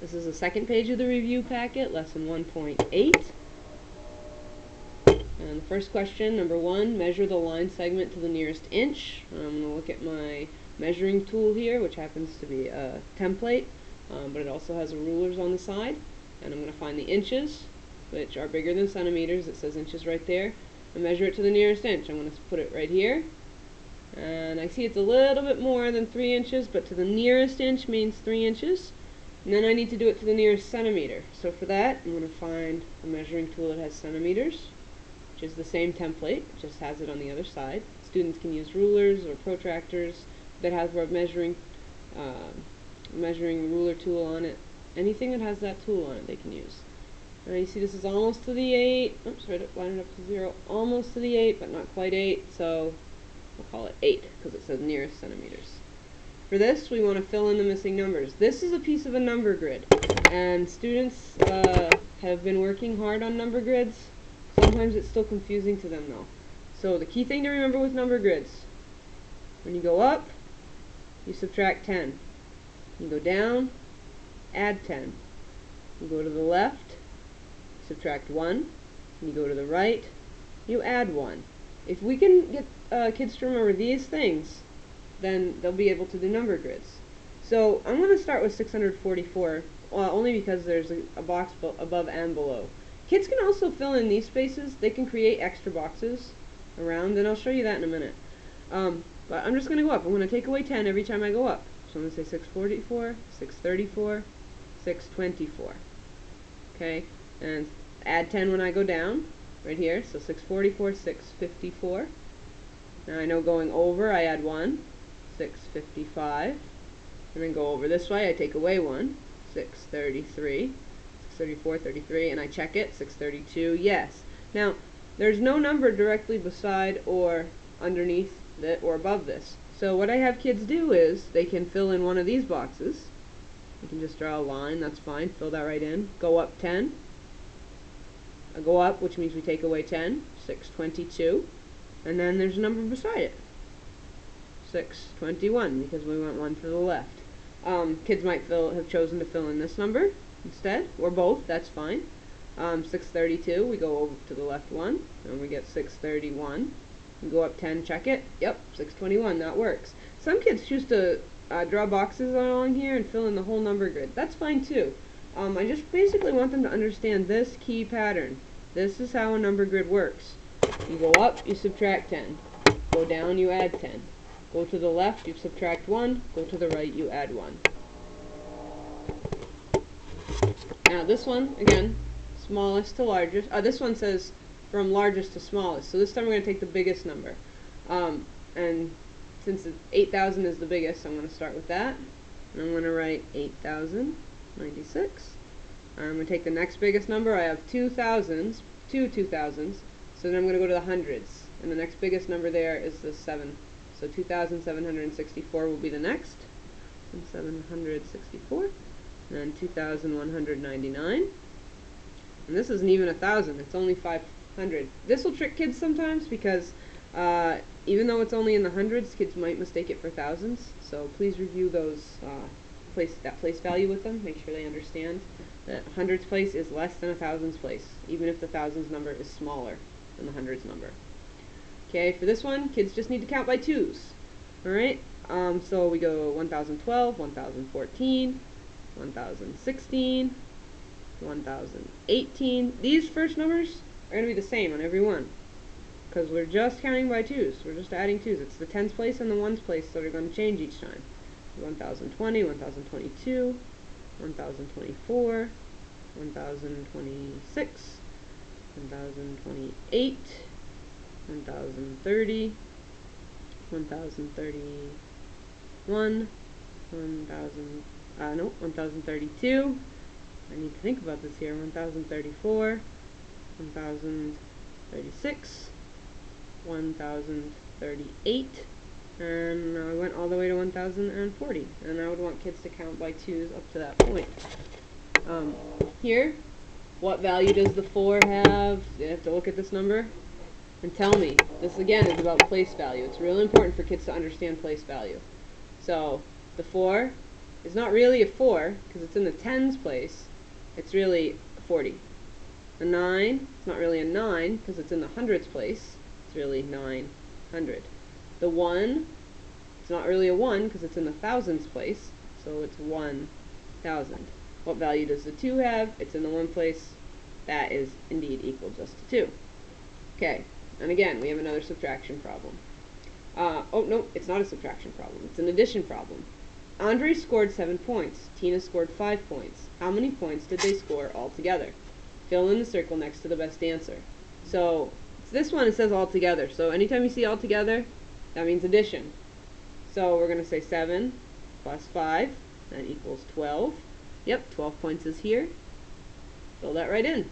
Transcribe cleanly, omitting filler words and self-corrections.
This is the second page of the review packet, lesson 1.8. And the first question, number 1, measure the line segment to the nearest inch. I'm going to look at my measuring tool here, which happens to be a template, but it also has rulers on the side. And I'm going to find the inches, which are bigger than centimeters. It says inches right there. And measure it to the nearest inch. I'm going to put it right here. And I see it's a little bit more than 3 inches, but to the nearest inch means 3 inches. And then I need to do it to the nearest centimeter. So for that, I'm going to find a measuring tool that has centimeters, which is the same template, it just has it on the other side. Students can use rulers or protractors that have a measuring ruler tool on it. Anything that has that tool on it they can use. And you see this is almost to the 8. Oops, right up, line it up to 0. Almost to the 8, but not quite 8, so we'll call it 8 because it says nearest centimeters. For this, we want to fill in the missing numbers. This is a piece of a number grid, and students have been working hard on number grids. Sometimes it's still confusing to them though. So the key thing to remember with number grids, when you go up, you subtract 10. You go down, add 10. You go to the left, subtract 1. You go to the right, you add 1. If we can get kids to remember these things, then they'll be able to do number grids. So I'm going to start with 644, only because there's a box above and below. Kids can also fill in these spaces. They can create extra boxes around, and I'll show you that in a minute. But I'm just going to go up. I'm going to take away 10 every time I go up. So I'm going to say 644, 634, 624. Okay, and add 10 when I go down, right here. So 644, 654. Now I know going over, I add 1, 655. And then go over this way, I take away 1, 633. 34, 33, and I check it, 632, yes. Now, there's no number directly beside or underneath or above this. So what I have kids do is, they can fill in one of these boxes. You can just draw a line, that's fine, fill that right in. Go up 10. Go up, which means we take away 10, 622. And then there's a number beside it, 621, because we want one to the left. Kids might have chosen to fill in this number instead, or both, that's fine. 632, we go over to the left one, and we get 631. We go up 10, check it, yep, 621, that works. Some kids choose to draw boxes along here and fill in the whole number grid. That's fine too. I just basically want them to understand this key pattern. This is how a number grid works. You go up, you subtract 10. Go down, you add 10. Go to the left, you subtract 1. Go to the right, you add 1. Now this one, again, smallest to largest. This one says from largest to smallest. So this time we're going to take the biggest number. And since 8,000 is the biggest, I'm going to start with that. And I'm going to write 8,096. I'm going to take the next biggest number. I have 2 2000s. So then I'm going to go to the hundreds. And the next biggest number there is the 7. So 2,764 will be the next. And 764. And then 2,199. And this isn't even 1,000, it's only 500. This will trick kids sometimes because even though it's only in the hundreds, kids might mistake it for thousands. So please review those that place value with them. Make sure they understand that hundreds place is less than a thousands place, even if the thousands number is smaller than the hundreds number. Okay, for this one, kids just need to count by twos. Alright, so we go 1012, 1014, 1016, 1018. These first numbers are going to be the same on every one, because we're just counting by twos. We're just adding twos. It's the tens place and the ones place that are going to change each time. 1020, 1022, 1024, 1026, 1028, 1030, 1031, 1032. I need to think about this here. 1034, 1036, 1038, and I went all the way to 1040. And I would want kids to count by twos up to that point. Here, what value does the 4 have? You have to look at this number and tell me. This again is about place value. It's really important for kids to understand place value. So the 4 is not really a 4, because it's in the tens place. It's really a 40. A 9, it's not really a 9, because it's in the hundreds place. It's really 900. The 1, it's not really a 1, because it's in the thousands place. So it's 1,000. What value does the 2 have? It's in the 1 place. That is indeed equal just to 2. Okay, and again, we have another subtraction problem. Oh, no, it's not a subtraction problem. It's an addition problem. Andre scored 7 points. Tina scored 5 points. How many points did they score altogether? Fill in the circle next to the best answer. So, this one, it says altogether. So, anytime you see altogether, that means addition. So, we're going to say 7 plus 5, that equals 12. Yep, 12 points is here. Fill that right in.